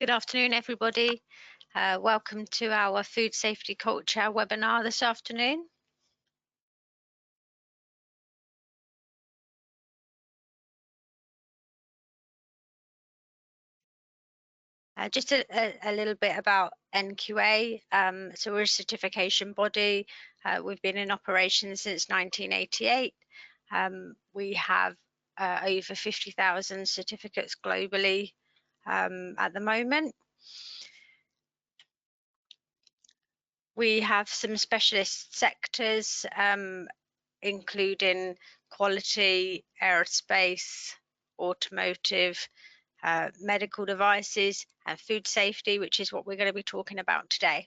Good afternoon, everybody. Welcome to our Food Safety Culture webinar this afternoon. Just a little bit about NQA. So we're a certification body. We've been in operation since 1988. We have over 50,000 certificates globally at the moment. We have some specialist sectors, including quality, aerospace, automotive, medical devices, and food safety, which is what we're going to be talking about today.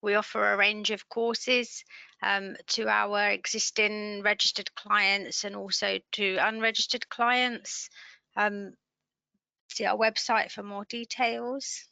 We offer a range of courses to our existing registered clients and also to unregistered clients. See our website for more details.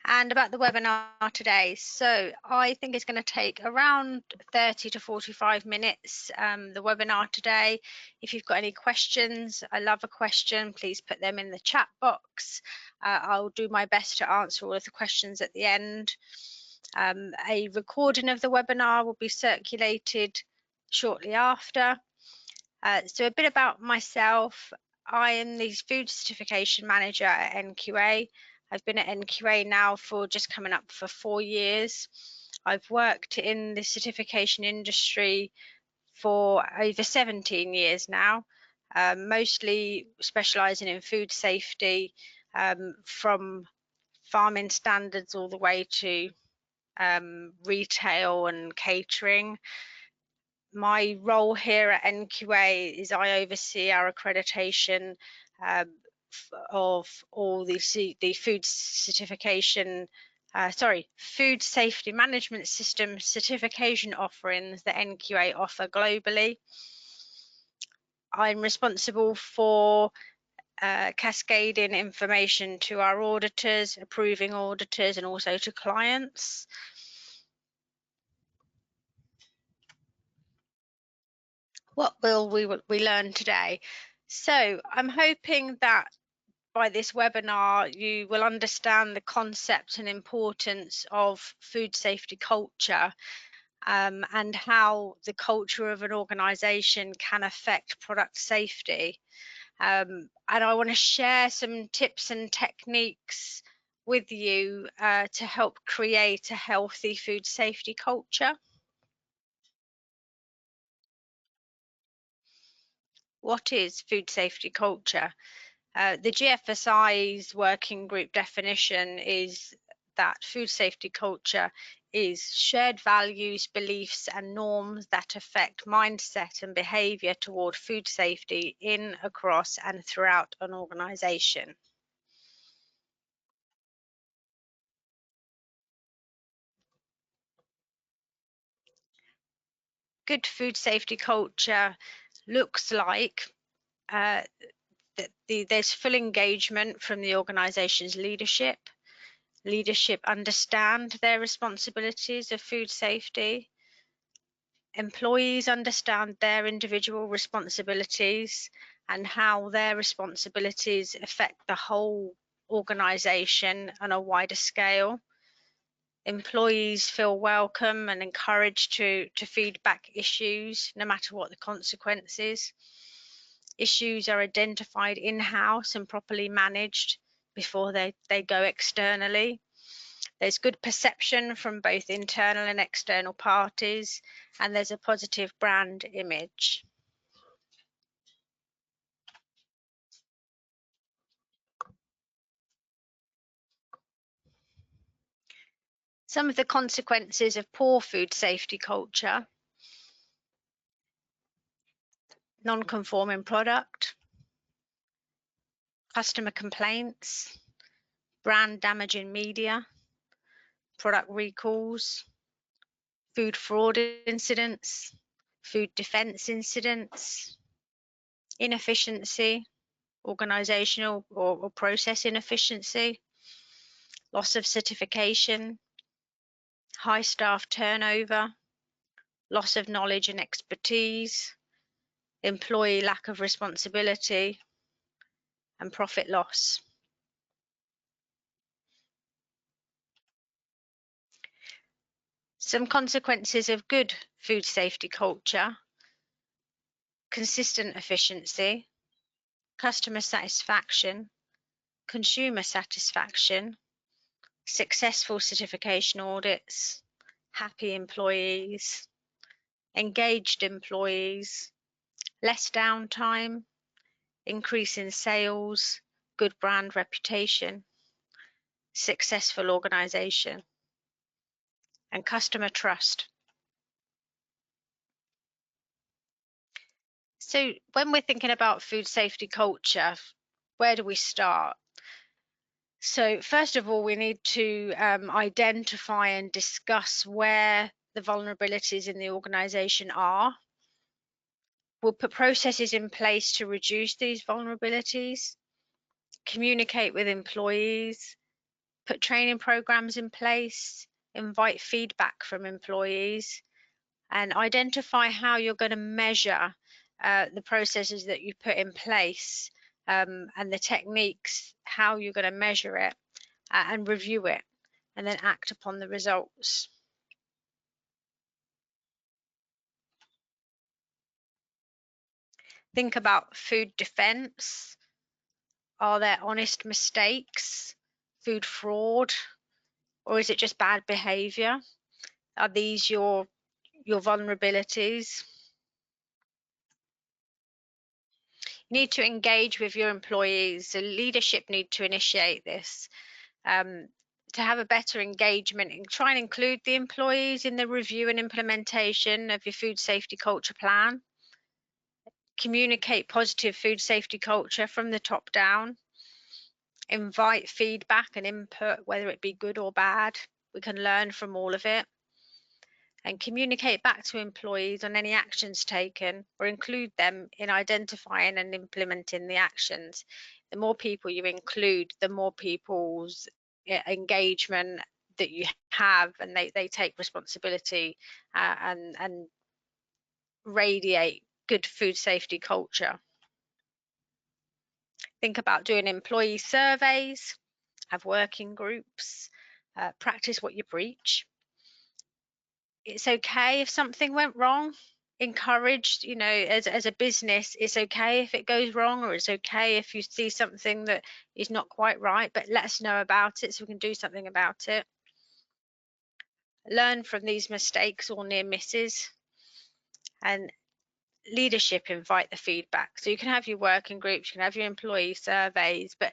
And about the webinar today, so I think it's going to take around 30 to 45 minutes, the webinar today. If you've got any questions, I love a question, please put them in the chat box. I'll do my best to answer all of the questions at the end. A recording of the webinar will be circulated shortly after. So a bit about myself. I am the Food Certification Manager at NQA. I've been at NQA now for just coming up for 4 years. I've worked in the certification industry for over 17 years now, mostly specialising in food safety, from farming standards all the way to retail and catering. My role here at NQA is I oversee our accreditation of all the food certification, food safety management system certification offerings that NQA offer globally. I'm responsible for cascading information to our auditors, approving auditors, and also to clients. What will we learn today? So I'm hoping that by this webinar you will understand the concept and importance of food safety culture, and how the culture of an organisation can affect product safety. And I want to share some tips and techniques with you to help create a healthy food safety culture. What is food safety culture? The GFSI's working group definition is that food safety culture is shared values, beliefs, and norms that affect mindset and behaviour toward food safety in, across, and throughout an organisation. Good food safety culture looks like there's full engagement from the organisation's leadership. Leadership understand their responsibilities of food safety. Employees understand their individual responsibilities and how their responsibilities affect the whole organisation on a wider scale. Employees feel welcome and encouraged to feed back issues, no matter what the consequences. Issues are identified in-house and properly managed before they go externally. There's good perception from both internal and external parties, and there's a positive brand image. Some of the consequences of poor food safety culture: non-conforming product, customer complaints, brand damaging media, product recalls, food fraud incidents, food defense incidents, inefficiency, organizational or process inefficiency, loss of certification, high staff turnover, loss of knowledge and expertise, employee lack of responsibility, and profit loss. Some consequences of good food safety culture: consistent efficiency, customer satisfaction, consumer satisfaction, successful certification audits, happy employees, engaged employees, less downtime, increase in sales, good brand reputation, successful organization, and customer trust. So when we're thinking about food safety culture, where do we start? So first of all, we need to identify and discuss where the vulnerabilities in the organization are. We'll put processes in place to reduce these vulnerabilities, communicate with employees, put training programs in place, invite feedback from employees, and identify how you're going to measure the processes that you put in place, and the techniques, how you're going to measure it, and review it, and then act upon the results. Think about food defense. Are there honest mistakes, food fraud, or is it just bad behavior? Are these your vulnerabilities? You need to engage with your employees. The leadership need to initiate this, to have a better engagement, and try and include the employees in the review and implementation of your food safety culture plan. Communicate positive food safety culture from the top down. Invite feedback and input, whether it be good or bad. We can learn from all of it. And communicate back to employees on any actions taken, or include them in identifying and implementing the actions. The more people you include, the more people's engagement that you have, and they take responsibility, and radiate good food safety culture. Think about doing employee surveys, have working groups, practice what you preach. It's okay if something went wrong. Encouraged, as a business, it's okay if it goes wrong, or it's okay if you see something that is not quite right, but let us know about it so we can do something about it. Learn from these mistakes or near misses. And leadership, invite the feedback. So you can have your working groups, you can have your employee surveys, but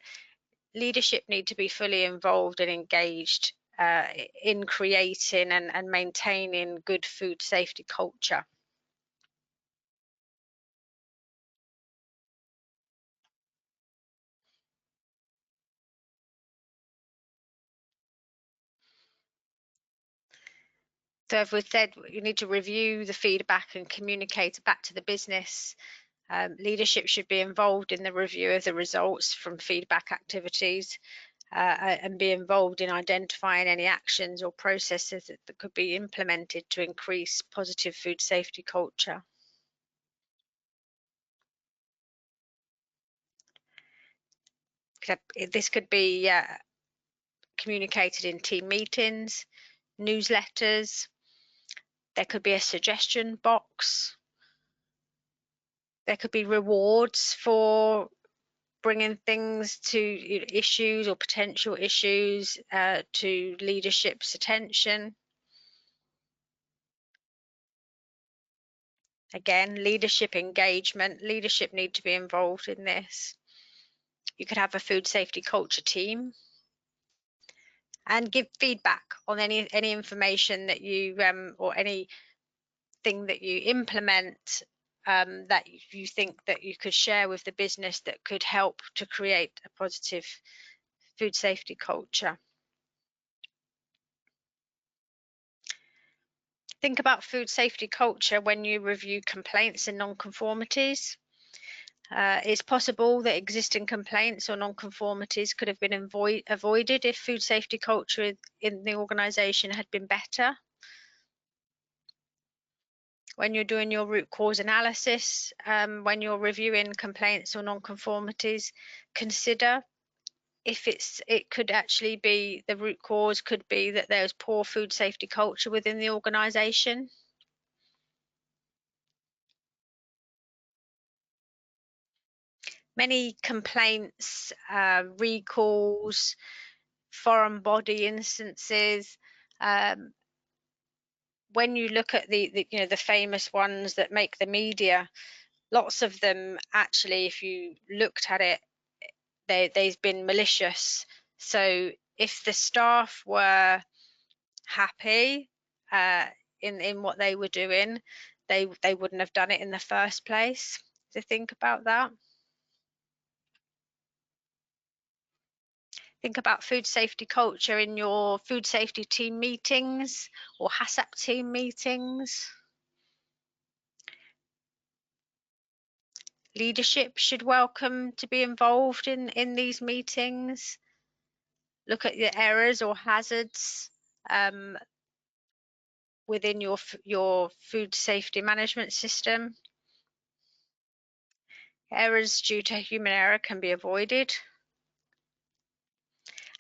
leadership need to be fully involved and engaged in creating and maintaining good food safety culture. So as we said, you need to review the feedback and communicate it back to the business. Leadership should be involved in the review of the results from feedback activities, and be involved in identifying any actions or processes that could be implemented to increase positive food safety culture. This could be communicated in team meetings, newsletters. There could be a suggestion box. There could be rewards for bringing things to issues or potential issues to leadership's attention. Again, leadership engagement. Leadership need to be involved in this. You could have a food safety culture team and give feedback on any information that you or anything that you implement that you think that you could share with the business that could help to create a positive food safety culture. Think about food safety culture when you review complaints and non-conformities. It's possible that existing complaints or non-conformities could have been avoided if food safety culture in the organisation had been better. When you're doing your root cause analysis, when you're reviewing complaints or non-conformities, consider if it could actually be the root cause could be that there's poor food safety culture within the organisation. Many complaints, recalls, foreign body instances, when you look at the famous ones that make the media, lots of them actually, if you looked at it, they've been malicious. So if the staff were happy in what they were doing, they wouldn't have done it in the first place. So think about that. Think about food safety culture in your food safety team meetings or HACCP team meetings. Leadership should welcome to be involved in these meetings. Look at your errors or hazards within your food safety management system. Errors due to human error can be avoided.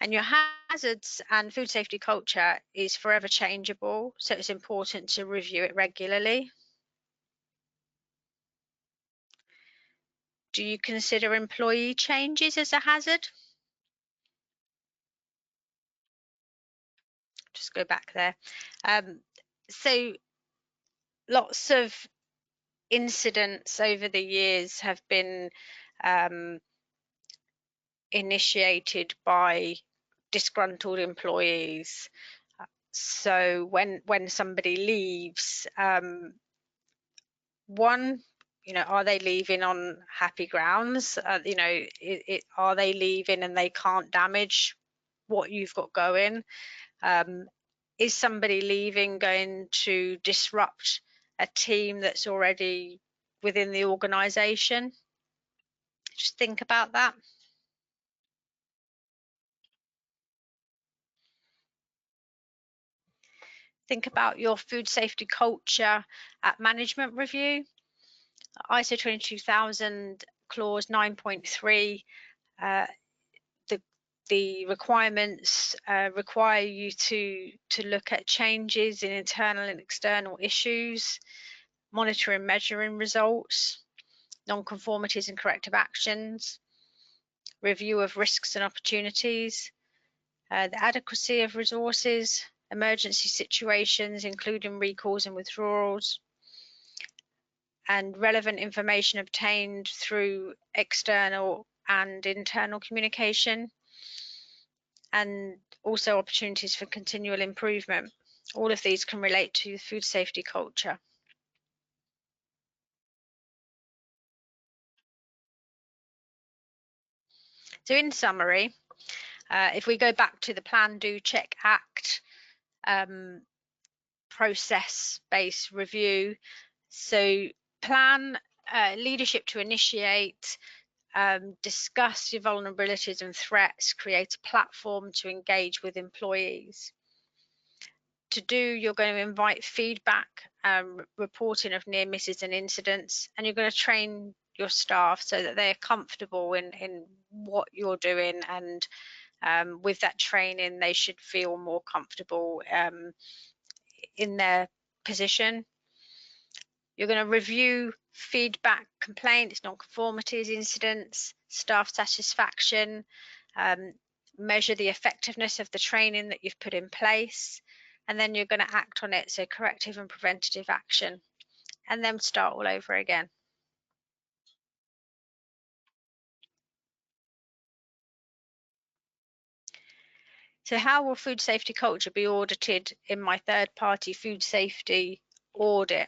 And your hazards and food safety culture is forever changeable, so it's important to review it regularly. Do you consider employee changes as a hazard? Just go back there. So lots of incidents over the years have been initiated by disgruntled employees. So when somebody leaves, one, are they leaving on happy grounds? Are they leaving and they can't damage what you've got going? Is somebody leaving going to disrupt a team that's already within the organisation? Just think about that. Think about your food safety culture at management review. ISO 22000 clause 9.3, the requirements require you to look at changes in internal and external issues, monitor and measuring results, non-conformities and corrective actions, review of risks and opportunities, the adequacy of resources, emergency situations, including recalls and withdrawals, and relevant information obtained through external and internal communication, and also opportunities for continual improvement. All of these can relate to food safety culture. So in summary, if we go back to the Plan, Do, Check, Act process-based review, so plan, leadership to initiate, discuss your vulnerabilities and threats, create a platform to engage with employees. To do, you're going to invite feedback, reporting of near misses and incidents, and you're going to train your staff so that they're comfortable in what you're doing, and with that training they should feel more comfortable in their position. You're going to review feedback, complaints, non-conformities, incidents, staff satisfaction, measure the effectiveness of the training that you've put in place, and then you're going to act on it, so corrective and preventative action, and then start all over again. So how will food safety culture be audited in my third-party food safety audit?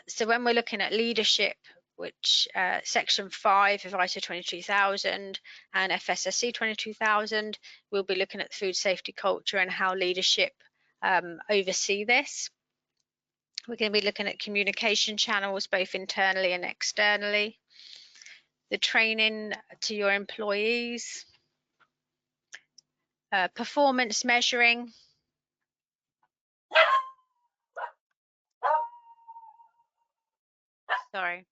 So when we're looking at leadership, which section 5 of ISO 22000 and FSSC 22000, we'll be looking at food safety culture and how leadership oversee this. We're going to be looking at communication channels, both internally and externally, the training to your employees, performance measuring, Sorry.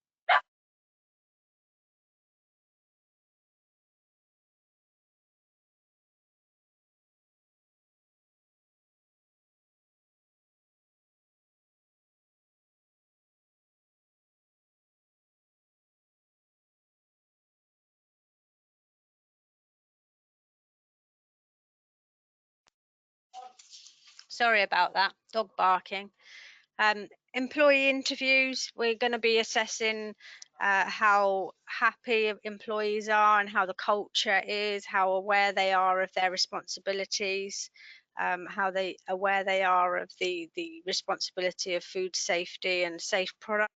Sorry about that. Dog barking. Employee interviews, we're going to be assessing how happy employees are and how the culture is, how aware they are of their responsibilities, how they aware they are of the responsibility of food safety and safe product.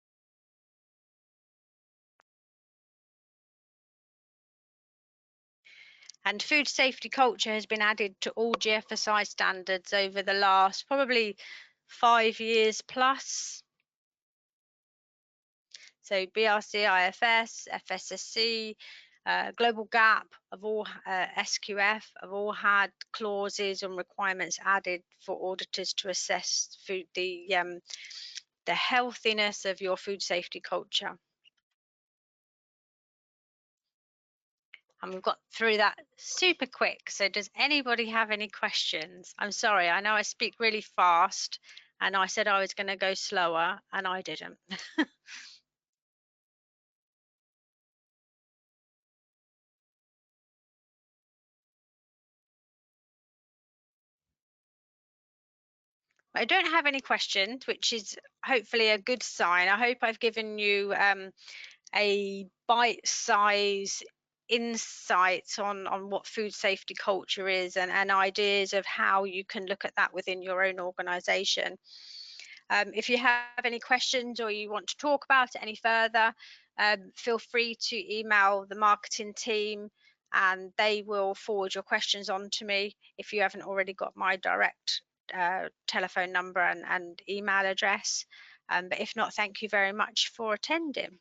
And food safety culture has been added to all GFSI standards over the last probably 5 years plus. So BRC, IFS, FSSC, Global Gap have all SQF have all had clauses and requirements added for auditors to assess the healthiness of your food safety culture. And we've got through that super quick. So does anybody have any questions? I'm sorry, I know I speak really fast and I said I was going to go slower and I didn't. I don't have any questions, which is hopefully a good sign. I hope I've given you a bite-size insight on what food safety culture is and ideas of how you can look at that within your own organization. If you have any questions or you want to talk about it any further, feel free to email the marketing team and they will forward your questions on to me if you haven't already got my direct telephone number and email address. But if not, thank you very much for attending.